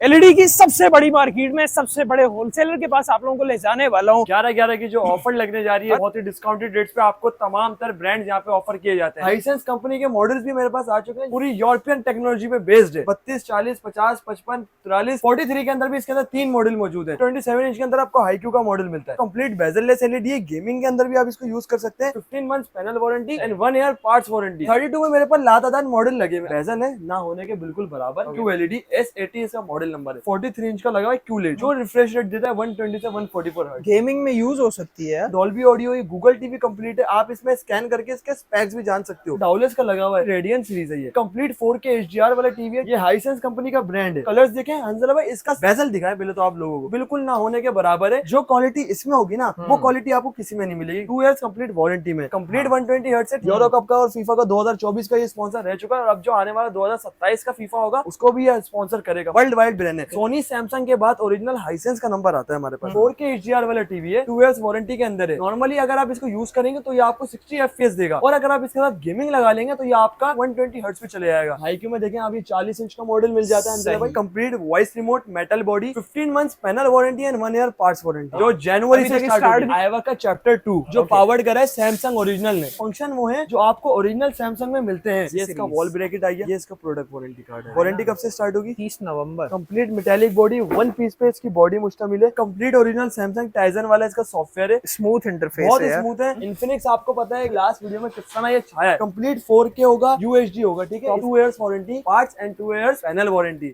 LED की सबसे बड़ी मार्केट में सबसे बड़े होलसेलर के पास आप लोगों को ले जाने वाला हूँ। 11/11 की जो ऑफर लगने जा रही है, बहुत ही डिस्काउंटेड रेट्स पे आपको तमाम तरह ब्रांड यहाँ पे ऑफर किए जाते हैं। हाइसेंस कंपनी के मॉडल्स भी मेरे पास आ चुके हैं, पूरी यूरोपियन टेक्नोलॉजी पे बेस्ड है। 32, 40, 50, 55, 43, 43 के अंदर भी इसके अंदर 3 मॉडल मौजूद है। 27 इंच के अंदर आपको हाईक्यू का मॉडल मिलता है। कंप्लीट बेजललेस एलईडी है, गेमिंग के अंदर भी आप इसको यूज कर सकते हैं। 15 months panel warranty and 1 year parts warranty. 32 में मेरे पास लातादार मॉडल लगे हुए। बेजल है ना होने के बिल्कुल बराबर। QLED S80 इसका मॉडल नंबर है। 43 इंच का लगा हुआ है QLED, जो रिफ्रेश रेट देता है 120 से 144 हर्ट्ज। गेमिंग में यूज हो सकती है। डॉल्बी ऑडियो, ये गूगल टीवी कंप्लीट है। आप इसमें स्कैन करके इसके स्पेक्स भी जान सकते हो। डाउलेस का लगा हुआ है, रेडियन सीरीज है ये। कंप्लीट 4K HDR वाला टीवी है। ये हाइसेंस कंपनी का ब्रांड है। कलर्स देखें हंसला भाई, इसका बेजल दिखाए पहले तो आप लोगों को, बिल्कुल ना होने के बराबर है। जो क्वालिटी इसमें होगी ना, वो क्वालिटी आपको किसी में नहीं मिलेगी। 2 इयर्स कंप्लीट वारंटी में, कंप्लीट 120 हर्ट्ज से। यूरो कप का और फीफा का 2024 का ये स्पॉन्सर रह चुका है, और अब जो आने वाला 2027 का फीफा होगा उसको भी ये स्पॉन्सर करेगा। वर्ल्ड वाइड ब्रांड है। सोनी सैमसंग के बाद ओरिजिनल हाइसेंस का नंबर आता है हमारे पास। 4K HDR वाला टीवी है, 2 इयर्स वारंटी के अंदर है। नॉर्मली अगर आप इसको यूज करेंगे तो ये आपको 60 FPS देगा, और अगर आप इसके साथ गेमिंग लगा लेंगे तो ये आपका 120 हर्ट्ज पे चले जाएगा। हाईक्यू में देखें अभी 40 इंच का मॉडल मिल जाता है भाई। Complete voice remote, metal body, 15 months panel warranty and 1 year parts warranty, जो जनवरी से स्टार्ट हुई। आईवा का चैप्टर 2 जो पावर्ड करा है सैमसंग ओरिजिनल ने। फंक्शन वो है जो आपको ओरिजिनल सैमसंग में मिलते हैं। ये इसका वॉल ब्रैकेट आई है, ये इसका प्रोडक्ट वारंटी कार्ड है। वारंटी कब से स्टार्ट होगी? 30 नवंबर। कंप्लीट मेटेलिक बॉडी, 1 पीस पे इसकी बॉडी मुश्तमिल है। कंप्लीट ओरिजिनल सैमसंग टाइजन वाला इसका सॉफ्टवेयर है। स्मूथ इंटरफेस बहुत है, स्मूथ है। इन्फिनिक्स आपको पता है लास्ट वीडियो में किस तरह ये छाया है। कंप्लीट 4K होगा, UHD होगा, ठीक है। 2 years warranty, parts and 2 years panel warranty.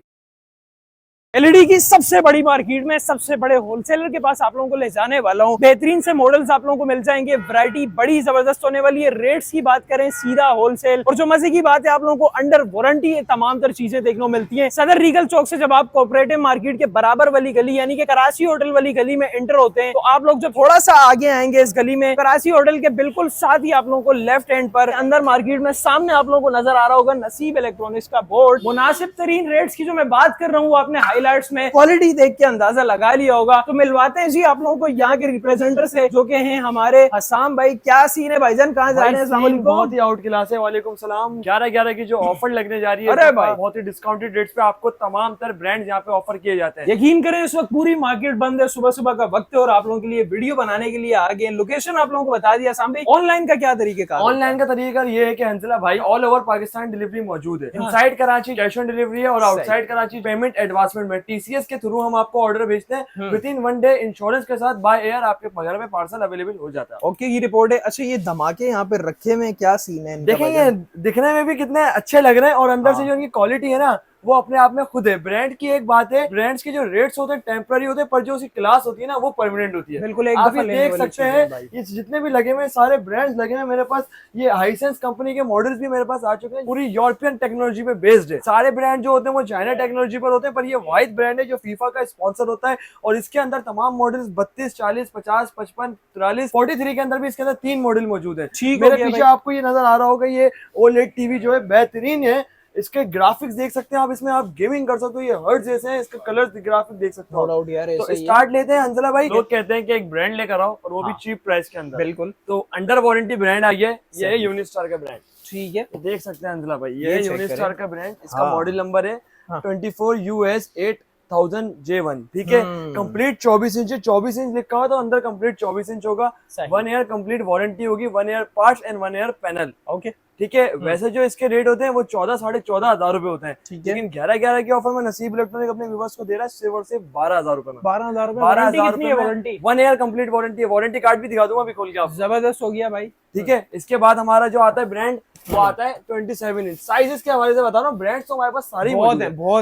LED की सबसे बड़ी मार्केट में सबसे बड़े होलसेलर के पास आप लोगों को ले जाने वाला हूँ। बेहतरीन से मॉडल्स आप लोगों को मिल जाएंगे। वैरायटी बड़ी जबरदस्त होने वाली है। रेट्स की बात करें सीधा होलसेल, और जो मजे की बात है आप लोगों को अंडर वारंटी तमाम तर चीजें देखने को मिलती हैं। सदर रीगल चौक से जब आप कोऑपरेटिव मार्केट के बराबर वाली गली यानी कि कराची होटल वाली गली में एंटर होते हैं, तो आप लोग जब थोड़ा सा आगे आएंगे इस गली में, कराची होटल के बिल्कुल साथ ही आप लोगों को लेफ्ट हैंड पर अंदर मार्केट में सामने आप लोगों को नजर आ रहा होगा नसीब इलेक्ट्रॉनिक्स का बोर्ड। मुनासिब तरीन रेट्स की जो मैं बात कर रहा हूँ, आपने हाईलाइट्स में क्वालिटी देख के अंदाजा लगा लिया होगा। तो मिलवाते हैं जी आप लोगों को यहाँ के रिप्रेजेंटेटर से, जो कि हैं हमारे हसाम भाई। क्या सीन है भाईजान, कहाँ जा रहे हैं? अस्सलाम वालेकुम। बहुत ही आउट क्लास है। वालेकुम सलाम। 11/11 की जो ऑफर लगने जा रही है, अरे भाई, बहुत ही डिस्काउंटेड रेट्स पे आपको तमाम तरह ब्रांड यहाँ पे ऑफर किए जाते हैं। यकीन करें इस वक्त पूरी मार्केट बंद है, सुबह सुबह का वक्त है, और आप लोगों के लिए वीडियो बनाने के लिए आ गए। लोकेशन आप लोगों को बता दिया साम भाई। ऑनलाइन का क्या तरीका? ऑनलाइन का तरीका ये है कि हंसला भाई, ऑल ओवर पाकिस्तान डिलीवरी मौजूद है। Inside Karachi cash on delivery है, और आउटसाइड कराची पेमेंट एडवांसमेंट में। TCS के थ्रू हम आपको ऑर्डर भेजते हैं। विदिन 1 डे इंश्योरेंस के साथ बाय एयर आपके घर में पार्सल अवेलेबल हो जाता है। ओके, ये रिपोर्ट है। अच्छा, ये धमाके यहाँ पे रखे में क्या सीन है? देखेंगे दिखने में भी कितने अच्छे लग रहे हैं, और अंदर से जो उनकी क्वालिटी है ना, वो अपने आप में खुद है। ब्रांड की एक बात है, ब्रांड्स के जो रेट्स होते हैं टेम्पररी होते हैं, पर जो उसकी क्लास होती है ना, वो परमानेंट होती है। बिल्कुल, एक आप दफा ये देख सकते हैं, ये जितने भी लगे हुए सारे ब्रांड्स लगे हुए मेरे पास। ये हाइसेंस कंपनी के मॉडल्स भी मेरे पास आ चुके हैं, पूरी यूरोपियन टेक्नोलॉजी पे बेस्ड है। सारे ब्रांड जो होते हैं वो चाइना टेक्नोलॉजी पर होते हैं, पर ये वाइट ब्रांड है जो फीफा का स्पॉन्सर होता है। और इसके अंदर तमाम मॉडल्स 32, 40, 50, 55, 43, 43 के अंदर भी इसके अंदर 3 मॉडल मौजूद है। मेरे पीछे आपको ये नजर आ रहा होगा, ये OLED टीवी जो है बेहतरीन है। इसके ग्राफिक्स देख सकते हैं आप, इसमें आप गेमिंग कर सकते हो। ये हर्ट्ज जैसे हैं, इसके कलर्स ग्राफिक्स देख सकते हो। तो स्टार्ट लेते हैं हंसला भाई। लोग कहते हैं कि एक ब्रांड लेकर आओ, और वो भी चीप प्राइस के अंदर। बिल्कुल, तो अंडर वारंटी ब्रांड आई है, ये है यूनिस्टार का ब्रांड। ठीक है, देख सकते हैं हंसला भाई, ये है यूनिस्टार का ब्रांड। इसका मॉडल नंबर है 24 US 8000J1, ठीक है। कंप्लीट 24 इंच, 24 इंच लिखा हुआ तो अंदर कंप्लीट 24 इंच होगा। 1 ईयर कंप्लीट वारंटी होगी, 1 year parts and 1 year panel. Okay, ठीक है। वैसे जो इसके रेट होते हैं वो 14 साढ़े 14,000 रुपए होते हैं, लेकिन 11/11 के ऑफर में नसीब इलेक्ट्रॉनिक अपने व्यूअर्स को दे रहा है सिर्फ और सिर्फ 12,000 रुपए में। 12,000 वारंटी, 1 ईयर कंप्लीट वारंटी है। वारंटी कार्ड भी दिखा दूंगा अभी खोल के आप। जबरदस्त हो गया भाई, ठीक है। इसके बाद हमारा जो आता है ब्रांड, वो आता है 27 इंच। साइजेस के हवाले से बता रहा हूँ, ब्रांड्स तो हमारे पास सारी बहुत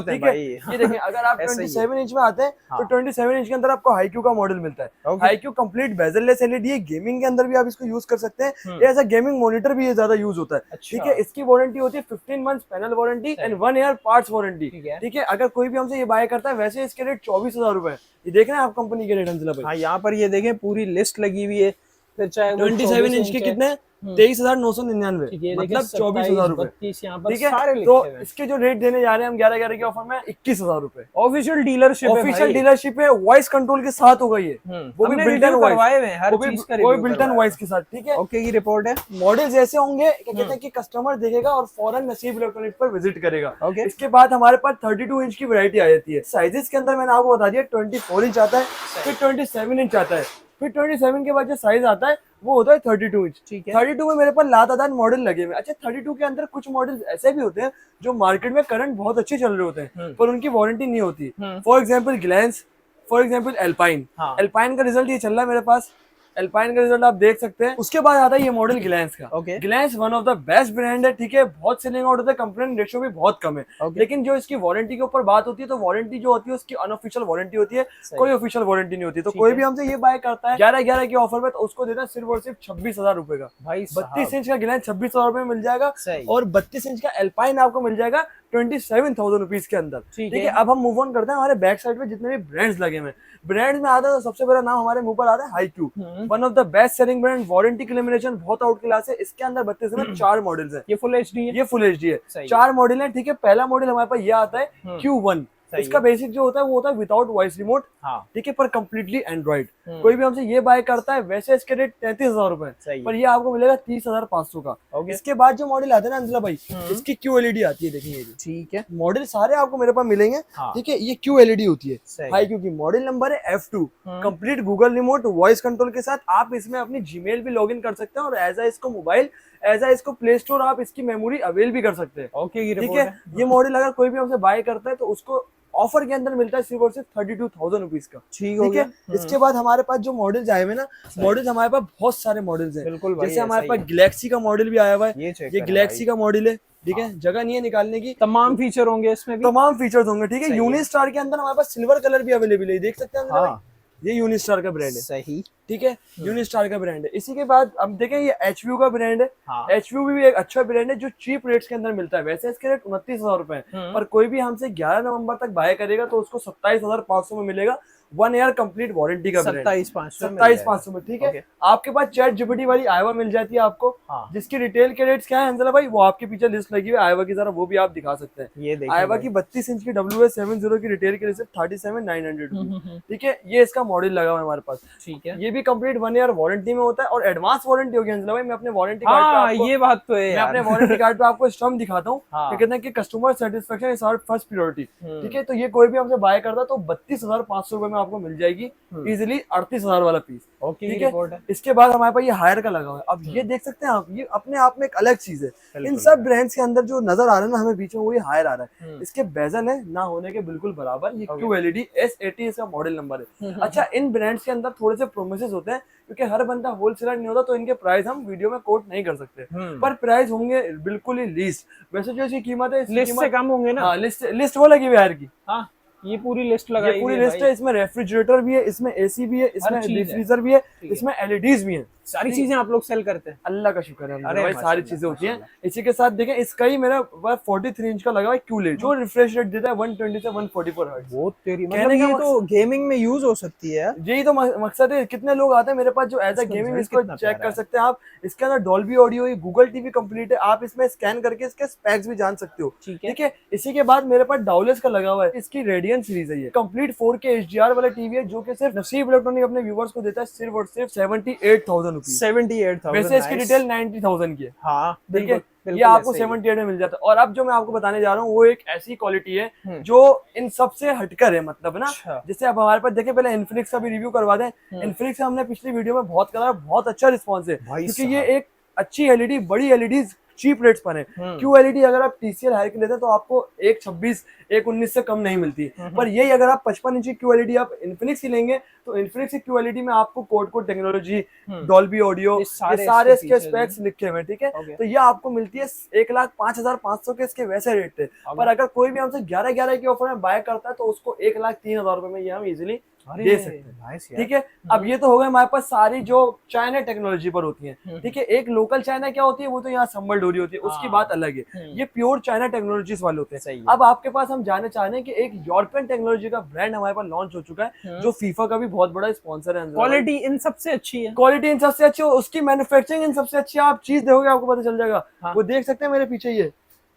है भाई। ये देखिए, अगर आप 27 इंच में आते हैं तो 27 इंच के अंदर आपको हाईक्यू का मॉडल मिलता है। हाईक्यू कंप्लीट बेजललेस एलईडी है, गेमिंग के अंदर भी आप इसको यूज कर सकते हैं। ये ऐसा गेमिंग मॉनिटर भी ये ज्यादा यूज होता है, ठीक है। इसकी वारंटी होती है 15 months panel warranty and 1 year parts warranty, ठीक है। अगर कोई भी हमसे ये बाय करता है, वैसे इसके रेट 24,000 रुपए है। ये देख रहे हैं आप कंपनी के रेट हंसला भाई। हाँ, यहाँ पर ये देखें पूरी लिस्ट लगी हुई है। फिर चाहे 27 इंच के कितने, 23,999, ठीक है, मतलब 24,000 रुपए। 32 यहाँ पर ठीक है, सारे लिखे तो हुए हैं। इसके जो रेट देने जा रहे हैं हम 11/11 के ऑफर में 21,000 रुपए। ऑफिशियल डीलरशिप है ऑफिशियल भाई। डीलरशिप है, वॉइस कंट्रोल के साथ होगा ये, वो भी हमने बिल्ट इन रिव्यू वॉइस, करवाए हुए हैं, हर चीज का वो भी रिव्यू बिल्ट इन वॉइस के साथ। ठीक है, ओके की रिपोर्ट है। मॉडल जैसे होंगे क्या कहते हैं कि कस्टमर देखेगा और फौरन नसीब इलेक्ट्रॉनिक पर विजिट करेगा। ओके। इसके बाद हमारे पास 32 इंच की वैरायटी आ जाती है। साइजेस के अंदर मैंने आपको बता दिया 24 इंच आता है, फिर 27 इंच आता है, फिर 27 के बाद जो साइज आता है वो होता है 32 इंच। ठीक है। 32 में मेरे पास लातादार मॉडल लगे हुए। अच्छा, 32 के अंदर कुछ मॉडल ऐसे भी होते हैं जो मार्केट में करंट बहुत अच्छे चल रहे होते हैं पर उनकी वारंटी नहीं होती। For example Glance, for example Alpine. हाँ। एल्पाइन का रिजल्ट ये चल रहा है मेरे पास, एल्पाइन का रिजल्ट आप देख सकते हैं। उसके बाद आता है ये मॉडल ग्लैंस का। Okay. Glance one of the best brand है। ठीक है, बहुत सेलिंग आउट होता है, कंप्लेंट रेशियो भी बहुत कम है। ओके। लेकिन जो इसकी वारंटी के ऊपर बात होती है तो वारंटी जो होती है उसकी अनऑफिशियल वारंटी होती है, कोई ऑफिशियल वारंटी नहीं होती। तो कोई भी हमसे ये बाय करता है 11/11 के ऑफर में तो उसको देना सिर्फ और सिर्फ 26,000 रुपए का। भाई 32 इंच का ग्लैंस 26,000 रुपए में मिल जाएगा सही। और 32 इंच का एल्पाइन आपको मिल जाएगा 27,000 रुपीज के अंदर। ठीक है, अब हम मूव ऑन करते हैं हमारे बैक साइड में जितने भी ब्रांड्स लगे हुए हैं। ब्रांड्स में आता है तो सबसे पहला नाम हमारे मुंह पर आता है हाईक्यू, one of the best selling brand. Warranty क्लेमिनेशन बहुत आउट क्लास है। इसके अंदर 32 में 4 मॉडल्स हैं। ये फुल एचडी है, ये फुल एचडी है, सही। 4 मॉडल है। ठीक है, पहला मॉडल हमारे पास ये आता है Q1। सही इसका है। बेसिक जो होता है वो होता है विदाउट वॉइस रिमोट। हाँ। ठीक है, पर कम्प्लीटली एंड्रॉइड। कोई भी हमसे ये बाय करता है, वैसे इसके रेट 33,000 रुपए, सही है। पर ये आपको मिलेगा 30,500 का। ओके। इसके बाद जो मॉडल आता है ना अंजला भाई, इसकी QLED आती है। देखिए ठीक है, मॉडल सारे आपको मेरे पास मिलेंगे। हाँ। ठीक है, ये QLED होती है सही। हाई, क्योंकि मॉडल नंबर है F2, complete Google remote voice control के साथ। आप इसमें अपनी जीमेल भी लॉगिन कर सकते हैं और एज इसको मोबाइल, एज इसको प्ले स्टोर आप इसकी मेमोरी अवेल भी कर सकते हैं। ओके की ठीक रिपोर्ट है, ये मॉडल अगर कोई भी हमसे बाय करता है तो उसको ऑफर के अंदर मिलता है सिर्फ और सिर्फ 32,000 रुपीज का। ठीक हो ठीक है, गया। इसके बाद हमारे पास जो मॉडल्स आए हुए ना, मॉडल्स हमारे पास बहुत सारे मॉडल्स हैं। बिल्कुल भाई, जैसे हमारे ऐसा ही पास गैलेक्सी का मॉडल भी आया हुआ है। ये चेक ये करें गैलेक्सी भाई। का मॉडल है। ठीक है, जगह नहीं है निकालने की, तमाम फीचर होंगे इसमें भी, तमाम फीचर्स होंगे। ठीक है, सही है। यूनिस्टार के अंदर हमारे पास सिल्वर कलर भी अवेलेबल है, देख सकते हैं अंदर हाँ। भाई? ये यूनिस्टार का ब्रांड है। सही। ठीक है, यूनिस्टार का ब्रांड है। इसी के बाद अब देखें ये HVU का ब्रांड है। हाँ। HVU भी एक अच्छा ब्रांड है जो चीप रेट्स के अंदर मिलता है। वैसे इसके रेट 29,000 रुपए हैं, पर कोई भी हमसे 11 नवंबर तक बाय करेगा तो उसको 27,500 में मिलेगा। 1 ईयर कंप्लीट वारंटी का ब्रांड, 27,500 में। ठीक है, आपके पास चैट जीपीटी वाली आयवा मिल जाती है आपको। हाँ। जिसकी रिटेल के रेट्स क्या है अंजला भाई, वो आपके पीछे लिस्ट लगी हुई है आयवा की, जरा वो भी आप दिखा सकते हैं। ये देखिए आयवा भाई। की 32 इंच की WS70 की रिटेल के रेट 37,900 रुपीज। ठीक है, ये इसका मॉडल लगा हुआ है हमारे पास। ठीक है, ये भी कंप्लीट 1 ईयर वारंटी में होता है और एडवांस वारंटी होगी अंजला भाई। मैं अपने वारंटी कार्ड पे हाँ आपको, ये बात तो है मैं यार। अपने वारंटी कार्ड पे आपको स्टम्प दिखाता हूँ। हाँ। कहते हैं कि customer satisfaction is our first priority. ठीक है, तो ये कोई भी हमसे बाय करता तो 32,500 रुपए में आपको मिल जाएगी इजिली 38,000 वाला पीस। ओके ठीक की रिपोर्ट है, इसके बाद हमारे पास ये हायर का लगा हुआ है। अब ये देख सकते हैं आप, ये अपने आप में एक अलग चीज है। इन सब ब्रांड्स के अंदर जो नजर आ रहा है ना हमें बीच में, वो ये हायर आ रहा है। इसके बेजल है ना होने के बिल्कुल बराबर। ये QLED S80 इसका मॉडल नंबर है। अच्छा, इन ब्रांड्स के अंदर थोड़े से प्रोमिसेस होते हैं क्योंकि हर बंदा होलसेलर नहीं होता, तो इनके प्राइस हम वीडियो में कोट नहीं कर सकते, पर प्राइस होंगे बिल्कुल ही लीस्ट। वैसे जो इसकी कीमत है, लिस्ट से कम होंगे ना। हाँ, लिस्ट वो लगी हुई है हायर की। हाँ, ये पूरी लिस्ट लगाई ये पूरी हुई है लिस्ट भाई। है। इसमें रेफ्रिजरेटर भी है, इसमें AC भी है, इसमें चीज डीप है। फ्रीजर भी है, ठीक है। इसमें LEDs भी हैं। सारी चीजें आप लोग सेल करते हैं। अल्लाह का शुक्र है अरे भाई, सारी माशाल्लाह, चीजें होती हैं। माशाल्लाह। इसी के साथ देखें इसका ही मेरा 43 इंच का लगा हुआ है QLED, जो रिफ्रेश रेट देता है 120 से 144 हर्ट्ज। वो तेरी कहने मतलब का ये तो गेमिंग में यूज हो सकती है। यही तो मकसद है। कितने लोग आते हैं मेरे पास जो एज अ इसका गेमिंग result इसको कितना चेक प्यारा कर है। सकते हैं आप। इसके अंदर डॉल्बी ऑडियो है, गूगल टीवी कंप्लीट है, आप इसमें स्कैन करके इसके स्पेक्स भी जान सकते हो। ठीक है। ठीक है, इसी के बाद मेरे पास डाउलेस का लगा हुआ है। इसकी रेडियन सीरीज है, ये कंप्लीट 4K HDR वाला टीवी है जो कि सिर्फ नसीब इलेक्ट्रॉनिक अपने व्यूअर्स को देता है सिर्फ और सिर्फ 78,000 रुपीज। 78,000। वैसे इसकी डिटेल 90,000 की है। हाँ ठीक है, बिल्कुल, बिल्कुल ये आपको ऐसे ही है। 78 में मिल जाता है। और अब जो मैं आपको बताने जा रहा हूँ वो एक ऐसी क्वालिटी है जो इन सब से हटकर है, मतलब ना। अच्छा। जैसे अब हमारे पास देखें, पहले इन्फिनिक्स का भी रिव्यू करवा दें। इन्फिनिक्स का हमने पिछली वीडियो में बहुत करा, बहुत अच्छा रिस्पॉन्स है भाई क्योंकि ये साहब। एक अच्छी LED, बड़ी LEDs चीप रेट्स पर है। QLED अगर आप TCL हायर की लेते हैं तो आपको 126, 119 से कम नहीं मिलती है, पर यही अगर आप 55 इंच की QLED आप इन्फिनिक्स की लेंगे तो इन्फिनिक्स की QLED में आपको कोड टेक्नोलॉजी, डॉल्बी ऑडियो, ये सारे इसके स्पेक्स लिखे हुए हैं। ठीक है, तो ये आपको मिलती है 1,05,500 के इसके वैसे रेट थे। पर अगर कोई भी हमसे 11/11 के ऑफर में बाय करता है तो उसको 1,03,000 रुपए में ये हम इजिली दे सकते हैं। ठीक है, अब ये तो हो गए हमारे पास सारी जो चाइना टेक्नोलॉजी पर होती है। ठीक है, एक लोकल चाइना क्या होती है, वो तो यहाँ संबल डोरी होती है, उसकी बात अलग है। ये प्योर चाइना टेक्नोलॉजीज वाले होते हैं। अब आपके पास हम हम जानना चाह रहे हैं कि एक यूरोपियन टेक्नोलॉजी का ब्रांड हमारे पास लॉन्च हो चुका है, जो फीफा का भी बहुत बड़ा स्पॉन्सर है। क्वालिटी इन सबसे अच्छी है, क्वालिटी इन सबसे अच्छी, उसकी मैन्युफैक्चरिंग इन सबसे अच्छी। आप चीज देखोगे आपको पता चल जाएगा। हाँ। वो देख सकते हैं मेरे पीछे,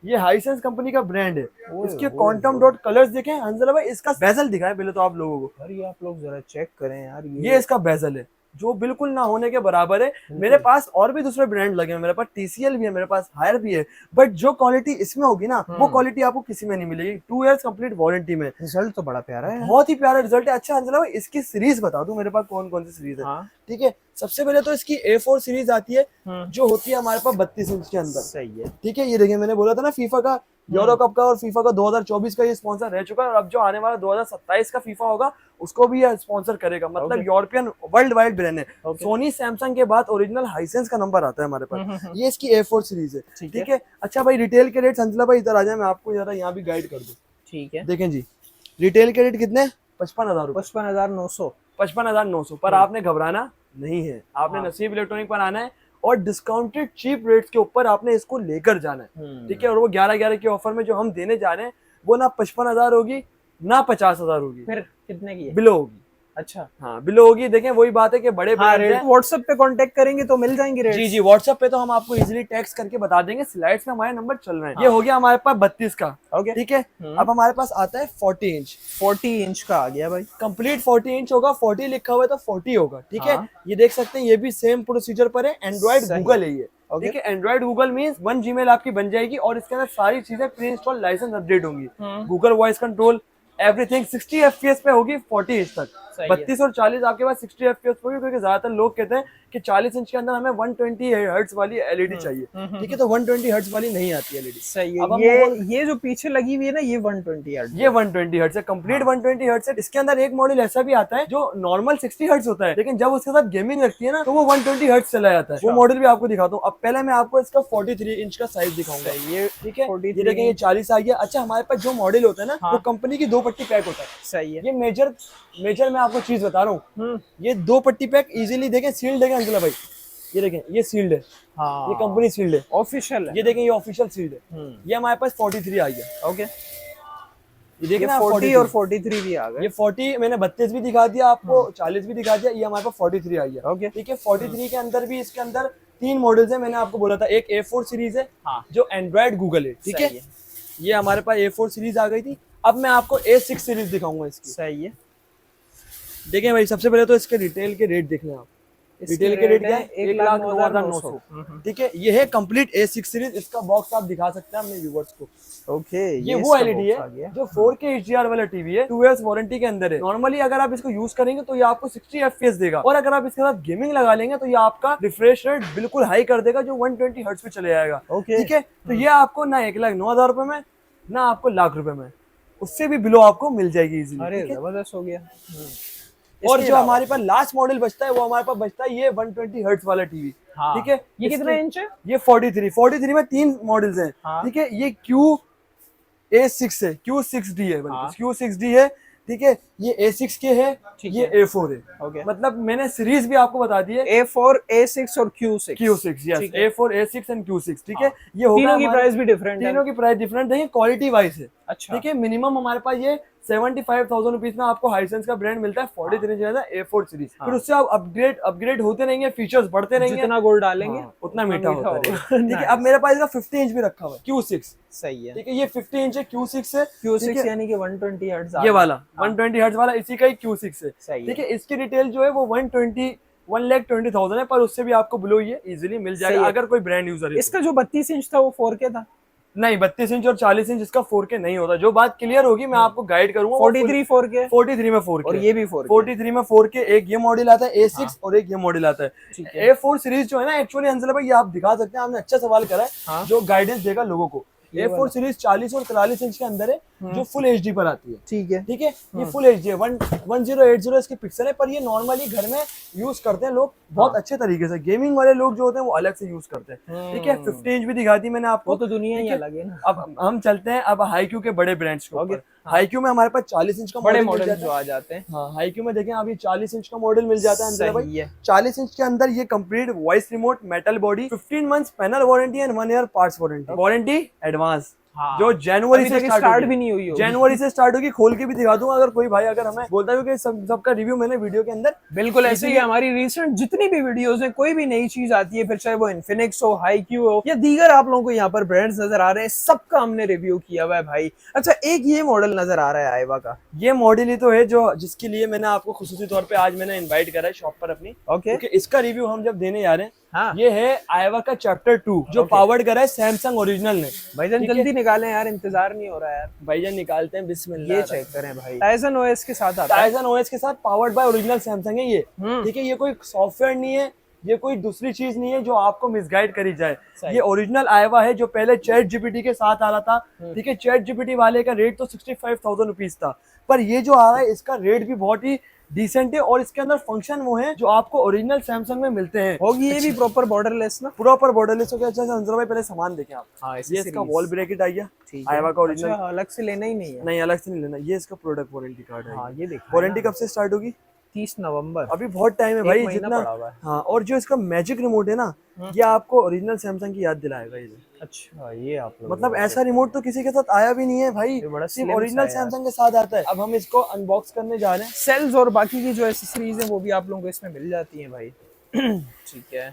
ये हाइसेंस कंपनी का ब्रांड है। इसके क्वांटम डॉट कलर्स देखें हंजला भाई, इसका बेजल दिखाए पहले तो आप लोगों को। अरे आप लोग जरा चेक करें यार, ये इसका बेजल है जो बिल्कुल ना होने के बराबर है। मेरे पास और भी दूसरे ब्रांड लगे हैं, मेरे पास TCL भी है, मेरे पास हायर भी है, बट जो क्वालिटी इसमें होगी ना वो क्वालिटी आपको किसी में नहीं मिलेगी। 2 इयर्स कंप्लीट वारंटी में। रिजल्ट तो बड़ा प्यारा है, बहुत ही प्यारा रिजल्ट है। अच्छा अंजला भाई, इसकी सीरीज बता दूं मेरे पास कौन कौन सी सीरीज है। हाँ। ठीक है, सबसे पहले तो इसकी A4 सीरीज आती है, जो होती है हमारे पास 32 इंच के अंदर। सही है। ठीक है, ये देखिए मैंने बोला था ना फीफा का, यूरो कप का और फीफा का 2024 का ये स्पॉन्सर रह चुका है, और अब जो आने वाला 2027 का फीफा होगा उसको भी ये स्पॉन्सर करेगा। मतलब यूरोपियन वर्ल्ड वाइड ब्रांड है। सोनी सैमसंग के बाद ओरिजिनल हाइसेंस का नंबर आता है हमारे पास। ये इसकी A4 सीरीज है। ठीक है। अच्छा भाई, रिटेल के रेट संजला भाई इधर आ जाए, मैं आपको जरा यहाँ भी गाइड कर दूं। ठीक है, देखें जी, रिटेल के रेट कितने? 55,000, 55,900, 55,900। पर आपने घबराना नहीं है, आपने नसीब इलेक्ट्रॉनिक पर आना है और डिस्काउंटेड चीप रेट्स के ऊपर आपने इसको लेकर जाना है। ठीक है, और वो 11-11 के ऑफर में जो हम देने जा रहे हैं वो ना 55,000 होगी ना 50,000 होगी। फिर कितने की है? बिलो होगी। अच्छा, हाँ बिलो होगी। देखें वही बात है कि बड़े व्हाट्सएप पे कांटेक्ट करेंगे तो मिल जाएंगे रेट। जी व्हाट्सएप पे तो हम आपको इजीली टेक्स्ट करके बता देंगे, स्लाइड्स में हमारे नंबर चल रहे हैं। ये हो गया हमारे पास 32 का। ओके, ठीक है। अब हमारे पास आता है 40 इंच। 40 इंच का आ गया भाई, कंप्लीट 40 इंच होगा। 40 लिखा हुआ है तो 40 होगा। ठीक है, ये देख सकते हैं, ये भी सेम प्रोसीजर पर है। एंड्रॉइड गूगल है ये। ठीक है, एंड्रॉइड गूगल मींस 1 Gmail आपकी बन जाएगी और इसके अंदर सारी चीजें प्री इंस्टॉल लाइसेंस अपडेट होंगी। Google voice control everything 60 FPS पे होगी 40 इंच तक। 32 और 40 आपके पास 60 FPS होगी, क्योंकि ज्यादातर लोग कहते हैं कि 40 इंच के अंदर हमें 120 हर्ट्ज वाली LED चाहिए। ठीक है, तो 120 हर्ट्ज वाली नहीं आती LED। सही है। अब ये जो पीछे लगी हुई है ना, ये 120 हर्ट्ज, ये 120 हर्ट्ज है, कंप्लीट 120 हर्ट्ज है। इसके अंदर एक मॉडल ऐसा भी आता है जो नॉर्मल 60 हर्ट्ज होता है, लेकिन जब उसके साथ गेमिंग लगती है ना तो वो 120 हर्ट्ज चला जाता है। वो मॉडल भी आपको दिखाता हूँ। अब पहले मैं आपको इसका 43 इंच का साइज दिखाऊंगा। ये ठीक है, ये देखिए ये 40 आ गया। अच्छा, हमारे पास जो मॉडल होता है ना वो कंपनी की 2 पट्टी पैक होता है। सही है। ये मेजर मैं आपको चीज बता रहा हूँ, ये 2 पट्टी पैक इजीली देखें, सील्ड है अंजला भाई, ये देखें ये सील्ड है। हाँ, ये कंपनी सील्ड है, ऑफिशियल है। ये देखें ये ऑफिशियल सील्ड है। ये हमारे पास 43 आ गया। ओके, ये देखिए ना 40 और 43 भी आ गए। ये 40 मैंने 32 भी दिखा दिया आपको, 40 भी दिखा दिया, ये हमारे पास 43 आ गया। ओके, ठीक है। 43 के अंदर भी इसके अंदर 3 मॉडल्स है। मैंने आपको बोला था एक A4 सीरीज है जो एंड्रॉइड गूगल है। ठीक है, ये हमारे पास A4 सीरीज आ गई थी। अब मैं आपको A6 सीरीज दिखाऊंगा इसकी। सही है। देखें भाई, सबसे पहले तो इसके रिटेल के रेट देख लें आप। रिटेल के रेट क्या है? 1,09,900। ठीक है, ये है कंप्लीट A6 सीरीज। इसका बॉक्स आप दिखा सकते हैं अपने व्यूअर्स को। ओके, ये वो LED है जो 4K HDR वाला टीवी है, 2 इयर्स वारंटी के अंदर है। नॉर्मली अगर आप इसको यूज करेंगे तो ये आपको 60 FPS देगा, और अगर आप इसके साथ गेमिंग लगा लेंगे तो ये आपका रिफ्रेश रेट बिल्कुल हाई कर देगा, जो 120 हर्ट्ज पे चले जाएगा। ठीक है, तो ये आपको ना 1,09,000 रुपए में, ना आपको लाख रुपए में, उससे भी बिलो आपको मिल जाएगी इजीली। अरे जबरदस्त हो गया। और जो हमारे पास लास्ट मॉडल बचता है वो हमारे पास बचता है ये 120 हर्ट्ज वाला टीवी। ठीक है, ये कितना इंच है? ये 43 में 3 मॉडल्स हैं। ठीक है, ये QA6 है, Q6D है, Q6D है। ठीक है, ये A6 के है, ये A4 है। मतलब मैंने सीरीज भी आपको बता दी है, A4, A6 और Q6। Yes, A4, A6 and Q6। ठीक है, ये होगा, तीनों की प्राइस भी डिफरेंट है। तीनों की प्राइस डिफरेंट है, क्वालिटी वाइज है। अच्छा, ठीक है, मिनिमम हमारे पास ये 75,000 रुपीज में आपको हाइसेंस का ब्रांड मिलता है 43 इंच A4 सीरीज। फिर उससे आप अपग्रेड होते रहेंगे, फीचर्स बढ़ते रहेंगे, जितना गोल्ड डालेंगे उतना मीठा होता है। ठीक है, अब मेरे पास इसका 50 इंच भी रखा हुआ है, Q6। सही है। ठीक है, ये 50 इंच है, Q6 है। Q6 यानी कि 120 हर्ट्ज, ये वाला 120 हर्ट्ज वाला इसी का ही Q6 है। ठीक है, इसकी रिटेल जो है वो 1,20,000 है, पर उससे भी आपको बिलो ये इजीली मिल जाएगा अगर कोई ब्रांड यूजर है। इसका जो 32 इंच था वो 4K था? नहीं, 32 इंच और 40 इंच इसका 4K नहीं होता। जो बात क्लियर होगी मैं आपको गाइड करूंगा। 43 4K, 43 में 4K, और ये भी 4K। 43 में 4K। एक ये मॉडल आता है A6 और एक ये मॉडल आता है A4 सीरीज जो है ना। एक्चुअली अंजला भाई ये आप दिखा सकते हैं, आपने अच्छा सवाल करा है, जो गाइडेंस देगा लोगों को। A4 सीरीज 40 और 43 इंच के अंदर है, जो फुल HD पर आती है। ठीक है, ठीक है, ये फुल HD है, 1080 इसके पिक्सल है, पर ये नॉर्मली घर में यूज करते हैं लोग बहुत अच्छे तरीके से। गेमिंग वाले लोग जो होते हैं वो अलग से यूज करते हैं। ठीक है, 50 इंच भी दिखा दी मैंने आपको, तो दुनिया ही अलग है ना। अब हम चलते हैं अब हाईक्यू के बड़े ब्रांड्स को। हाईक्यू में हमारे पास 40 इंच का बड़े मॉडल जो आ जाते हैं। हाँ, हाईक्यू में देखें अभी 40 इंच का मॉडल मिल जाता है अंदर भाई। 40 इंच के अंदर ये complete voice remote, metal body, 15 months panel warranty and 1 year parts warranty. Warranty advance, हाँ। जो जनवरी से स्टार्ट भी नहीं हुई होगी। जनवरी से स्टार्ट होगी, खोल के भी दिखा दूंगा अगर कोई भाई अगर हमें बोलता है कि सबका रिव्यू मैंने वीडियो के अंदर बिल्कुल ऐसे ही हमारी रिसेंट जितनी भी वीडियोस हैं, कोई भी नई चीज आती है, फिर चाहे वो इन्फिनिक्स हो, हाईक्यू हो या दीगर आप लोगों को यहाँ पर ब्रांड्स नजर आ रहे हैं, सबका हमने रिव्यू किया हुआ है भाई। अच्छा, एक ये मॉडल नजर आ रहा है आईवा का, ये मॉडल ही तो है जो जिसके लिए मैंने आपको खुसूसी तौर पे आज मैंने इनवाइट करा है शॉप पर अपनी। ओके, क्योंकि इसका रिव्यू हम जब देने जा रहे हैं, हाँ, ये है आईवा का चैप्टर 2 जो पावर्ड करा है सैमसंग ओरिजिनल ने। भाईजान जल्दी निकालें यार, इंतजार नहीं हो रहा यार। भाईजान निकालते हैं, बिस्मिल्लाह। ये चेक करें भाई, टाइजन ओएस के साथ आता है। टाइजन ओएस के साथ पावर्ड बाय ओरिजिनल सैमसंग है ये। ठीक है, ये कोई सॉफ्टवेयर नहीं है, ये कोई दूसरी चीज नहीं है जो आपको मिसगाइड करी जाए। ये ओरिजिनल आईवा है जो पहले चैट जीपीटी के साथ आ रहा था। ठीक है, चैट जीपीटी वाले का रेट तो 65,000 रुपीज था, पर ये जो आ रहा है इसका रेट भी बहुत ही डिसेंट है और इसके अंदर फंक्शन वो है जो आपको ओरिजिनल सैमसंग में मिलते हैं। होगी ये भी प्रॉपर बॉर्डरलेस ना? प्रॉपर बॉर्डरलेस हो गया। अच्छा अंजर भाई पहले सामान देखें आप। हाँ, ये इसका वॉल ब्रैकेट आ गया आईवा का ओरिजिनल। अच्छा, अलग से लेना ही नहीं है? नहीं, अलग से नहीं लेना। ये इसका प्रोडक्ट वारंटी कार्ड है। हाँ, ये देखो, वारंटी कब से स्टार्ट होगी? 30 नवंबर। अभी बहुत टाइम है भाई, जितना। हाँ, और जो इसका मैजिक रिमोट है ना, ये आपको ओरिजिनल सैमसंग की याद दिलाएगा ये। अच्छा, ये आप लोग मतलब ऐसा रिमोट तो किसी के साथ आया भी नहीं है भाई, सिर्फ ओरिजिनल सैमसंग के साथ आता है। अब हम इसको अनबॉक्स करने जा रहे हैं। सेल्स और बाकी की जो एक्सेसरीज है वो भी आप लोगों को इसमें मिल जाती हैं भाई। ठीक है,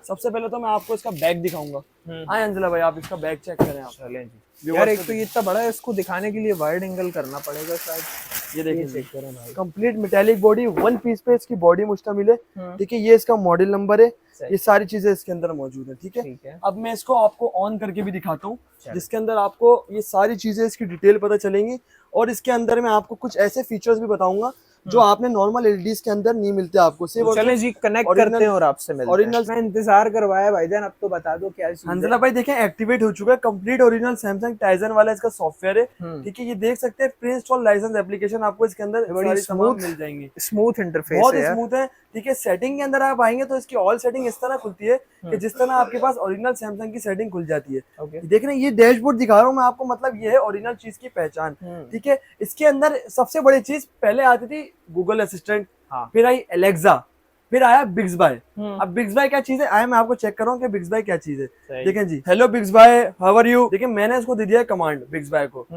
सबसे पहले तो मैं आपको इसका बैग दिखाऊंगा। आए अंजला भाई, आप इसका बैग चेक करें आप। चलें जी यार, एक तो ये इतना बड़ा है, इसको दिखाने के लिए वाइड एंगल करना पड़ेगा शायद। ये देखिए, चेक करें भाई, complete metallic body, one piece पे इसकी बॉडी मुश्तमिल है। ठीक है, ये इसका मॉडल नंबर है, ये सारी चीजें इसके अंदर मौजूद है। ठीक है, अब मैं इसको आपको ऑन करके भी दिखाता हूँ, जिसके अंदर आपको ये सारी चीजें इसकी डिटेल पता चलेंगी और इसके अंदर मैं आपको कुछ ऐसे फीचर्स भी बताऊंगा जो आपने नॉर्मल एलईडीज के अंदर नहीं मिलते आपको। तो चलें जी, कनेक्ट करते हैं और आपसे मिलते हैं। ओरिजिनल मैं इंतजार करवाया भाईजान, अब तो बता दो क्या चीज है। अंजला भाई देखें, एक्टिवेट हो चुका है कंप्लीट ओरिजिनल सैमसंग टाइजन वाला इसका सॉफ्टवेयर है। ठीक है, ये देख सकते हैं प्री इंस्टॉल लाइसेंस एप्लीकेशन आपको इसके अंदर बड़ी स्मूथ मिल जाएंगे। स्मूथ इंटरफेस बहुत स्मूथ है। ठीक है, सेटिंग के अंदर आप आएंगे तो इसकी ऑल सेटिंग इस तरह खुलती है कि जिस तरह आपके पास ओरिजिनल सैमसंग की सेटिंग खुल जाती है। देख रहे हैं, ये डैशबोर्ड दिखा रहा हूँ मैं आपको, मतलब ये है ओरिजिनल चीज की पहचान। ठीक है, इसके अंदर सबसे बड़ी चीज पहले आती थी गूगल असिस्टेंट, फिर आई एलेक्सा, फिर आया बिग्स बाय। अब बिग्स बाय क्या चीज है, आया मैं आपको चेक कर रहा हूँ कि बिग्स बाय क्या चीज है। देखें जी, हेलो बिग्स बाय, हाउ आर यू। देखिए, मैंने इसको दे दिया कमांड बिग्स बाय को,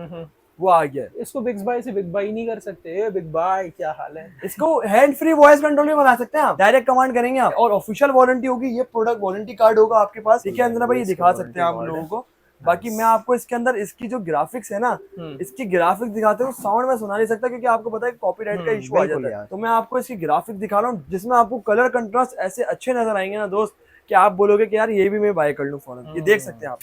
वो आ गया। इसको बिग बाय से बिग बाय नहीं कर सकते? बिग बाय क्या हाल है? इसको हैंड फ्री वॉइस कंट्रोल भी बना सकते हैं आप, डायरेक्ट कमांड करेंगे आप, और ऑफिशियल वारंटी होगी। ये प्रोडक्ट वारंटी कार्ड होगा आपके पास। ठीक है अंजना भाई, ये दिखा सकते हैं आप लोगों को। बाकी मैं आपको इसके अंदर इसकी जो ग्राफिक्स है ना, इसकी ग्राफिक्स दिखाते हूँ। साउंड में सुना नहीं सकता क्योंकि आपको पता है कॉपीराइट का इशू आ जाता है, तो मैं आपको इसकी ग्राफिक्स दिखा रहा हूँ जिसमें आपको कलर कंट्रास्ट ऐसे अच्छे नजर आएंगे ना दोस्त, कि आप बोलोगे कि यार ये भी मैं बाय कर लूँ फौरन। ये देख सकते हैं आप।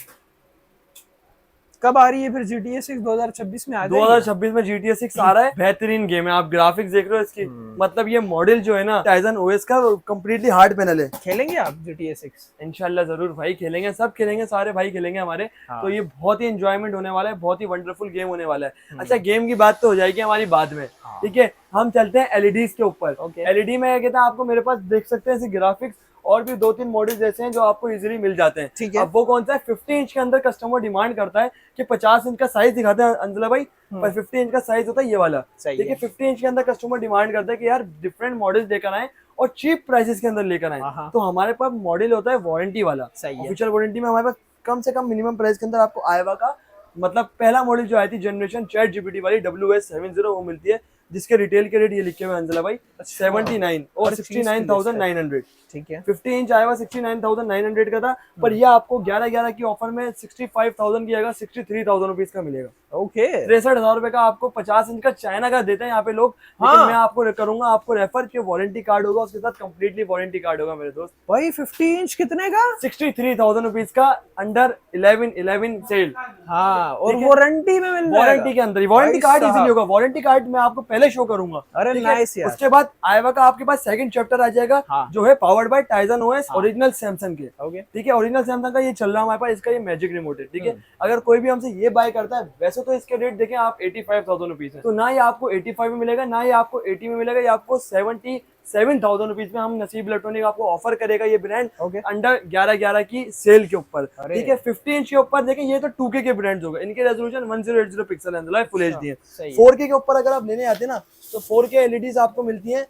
कब आ रही है फिर GTA 6? 2026 में आ जाएगी? 2026 में GTA 6 आ रहा है। बेहतरीन गेम है, आप ग्राफिक्स देख रहे हो इसकी। मतलब ये मॉडल जो है ना टाइजन ओएस का, कंप्लीटली हार्ड पैनल है। खेलेंगे आप GTA 6? इंशाल्लाह जरूर भाई खेलेंगे, सब खेलेंगे, सारे भाई खेलेंगे हमारे। तो ये बहुत ही एंजॉयमेंट होने वाला है, बहुत ही वंडरफुल गेम होने वाला है। अच्छा, गेम की बात तो हो जाएगी हमारी बाद में। ठीक है, हम चलते हैं एलईडीज के ऊपर। एलईडी में कहते हैं आपको, मेरे पास देख सकते हैं ग्राफिक्स और भी 2-3 मॉडल्स ऐसे हैं जो आपको इजीली मिल जाते हैं। ठीक है, अब वो कौन सा है, 50 इंच के अंदर कस्टमर डिमांड करता है कि 50 इंच का साइज दिखाते हैं अंजला भाई, पर 50 इंच का साइज होता है ये वाला। ठीक है, 50 इंच के अंदर कस्टमर डिमांड करता है कि यार डिफरेंट मॉडल्स लेकर आए और चीप प्राइसेस के अंदर लेकर आए। तो हमारे पास मॉडल होता है वारंटी वाला। ऑफिशियल वारंटी में हमारे पास कम से कम मिनिमम प्राइस के अंदर आपको आईवा का, मतलब पहला मॉडल जो आई थी जनरेशन चैट जीपीटी वाली WS70, वो मिलती है, जिसके रिटेल के रेट ये लिखे हुए अंजला भाई 79 और 69,900। ठीक है, 50 इंच आएगा 69,900 का था, पर ये आपको 11/11 की ऑफर में 65,000 की जगह 63,000 रुपीज का मिलेगा। ओके, 63,000 रुपए का आपको 50 इंच का चाइना का देते हैं यहाँ पे लोग। लेकिन मैं आपको करूंगा, आपको रेफर के वारंटी कार्ड होगा, उसके साथ कंप्लीटली वारंटी कार्ड होगा मेरे दोस्त। भाई 50 इंच कितने का? 63,000 रुपीज का, अंडर 11 सेल। हाँ, और वारंटी में मिल जाएगा। वारंटी के अंदर वारंटी कार्ड इजीली होगा। वारंटी कार्ड मैं आपको पहले शो करूंगा। अरे नाइस यार। उसके बाद आईवा का आपके पास सेकंड चैप्टर आ जाएगा, जो है powered by Tizen OS original Samsung के। ठीक है, ओरिजिनल सैमसंग का ये चल रहा है हमारे पास, इसका ये मैजिक रिमोट है। ठीक है, अगर कोई भी हमसे ये बाय करता है, वैसे तो इसके रेट देखें आप 85,000 रुपीज है, तो ना ही आपको 85 में मिलेगा, ना ही आपको 80 में मिलेगा, ये आपको 77,000 रुपीज में हम नसीब इलेक्ट्रॉनिक आपको ऑफर करेगा ये ब्रांड, अंडर 11/11 की सेल के ऊपर। ठीक है, 50 इंच के ऊपर देखें, ये तो 2K के ब्रांड्स होगा, इनके रेजोल्यूशन 1080 पिक्सल है, फुल एचडी है। 4K के ऊपर अगर आप लेने आते हैं ना, तो 4K एलईडीज आपको मिलती है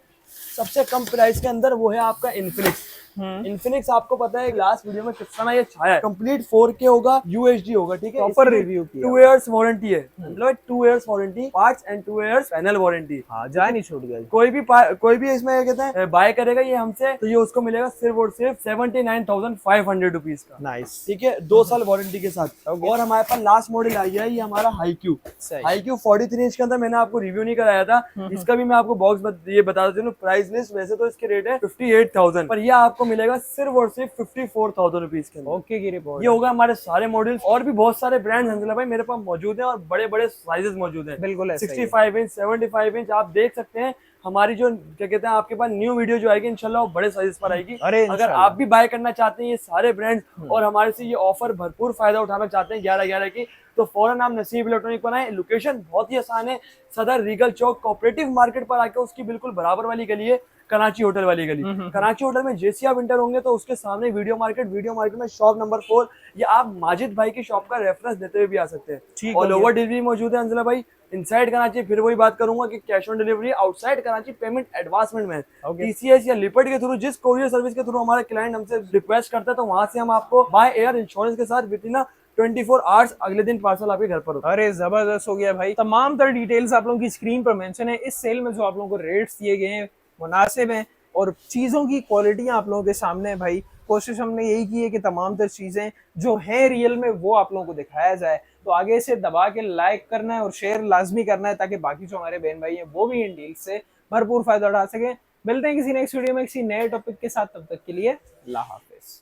सबसे कम प्राइस के अंदर, वो है आपका इन्फिनिक्स। इन्फिनिक्स आपको पता है लास्ट वीडियो में किस समय ये छाया है, कंप्लीट 4K होगा, UHD होगा, ठीक है, प्रॉपर रिव्यू किया। 2 इयर्स वारंटी है, मतलब 2 years warranty, parts and 2 years panel warranty. हाँ, जा नहीं छूट गया। कोई भी इसमें कहते हैं बाय करेगा ये हमसे, तो ये उसको मिलेगा सिर्फ और सिर्फ 79,500 रुपीज का। नाइस, ठीक है, 2 साल वारंटी के साथ। और हमारे पास लास्ट मॉडल आई है, ये हमारा हाईक्यू। हाईक्यू 43 इंच के अंदर मैंने आपको रिव्यू नहीं कराया था, इसका भी मैं आपको बॉक्स ये बता देती हूँ प्राइस लिस्ट। वैसे तो इसके रेट है 58,000, पर ये आपको मिलेगा सिर्फ और सिर्फ 54,000 रुपीज के अंदर। ओके की रिपोर्ट। ये होगा हमारे सारे मॉडल्स, और भी बहुत सारे ब्रांड्स हंसला भाई मेरे पास मौजूद हैं, और बड़े बड़े साइजेस मौजूद हैं। बिल्कुल 65 इंच, 75 इंच आप देख सकते हैं। हमारी जो क्या कहते हैं आपके पास न्यू वीडियो जो आएगी इंशाल्लाह वो बड़े साइजेस पर आएगी। अगर आप भी बाय करना चाहते हैं ये सारे ब्रांड्स और हमारे से ये ऑफर भरपूर फायदा उठाना चाहते हैं 11/11 की, तो फौरन आप नसीब इलेक्ट्रॉनिक बनाए। लोकेशन बहुत ही आसान है, सदर रीगल चौक कोऑपरेटिव मार्केट पर आके उसकी बिल्कुल बराबर वाली गली है, कराची होटल वाली गली। कराची होटल में जैसे आप इंटर होंगे तो उसके सामने वीडियो मार्केट में शॉप नंबर 4, या आप माजिद भाई की शॉप का रेफरेंस देते हुए भी आ सकते हैं। ऑल ओवर डिलीवरी मौजूद है अंजला भाई। इनसाइड कराची फिर वही बात करूंगा कि cash on delivery, outside Karachi payment advancement में TCS या लिपर्ट के थ्रू, जिस कोरियर सर्विस के थ्रू हमारा क्लाइंट हमसे रिक्वेस्ट करता है, तो वहां से हम आपको बाय एयर इंश्योरेंस के साथ विद इन 24 आवर्स अगले दिन पार्सल आपके घर पर होता है। अरे जबरदस्त हो गया भाई। तमाम तरह डिटेल्स आप लोगों की स्क्रीन पर मेंशन है। इस सेल में जो आप लोगों को रेट्स दिए गए हैं मुनासिब हैं, और चीज़ों की क्वालिटियां आप लोगों के सामने है भाई। कोशिश हमने यही की है कि तमाम तर चीज़ें जो हैं रियल में वो आप लोगों को दिखाया जाए। तो आगे से दबा के लाइक करना है और शेयर लाजमी करना है, ताकि बाकी जो हमारे बहन भाई हैं वो भी इन डील से भरपूर फायदा उठा सकें। मिलते हैं किसी नेक्स्ट वीडियो में किसी नए टॉपिक के साथ, तब तक के लिए अल्लाह हाफिज।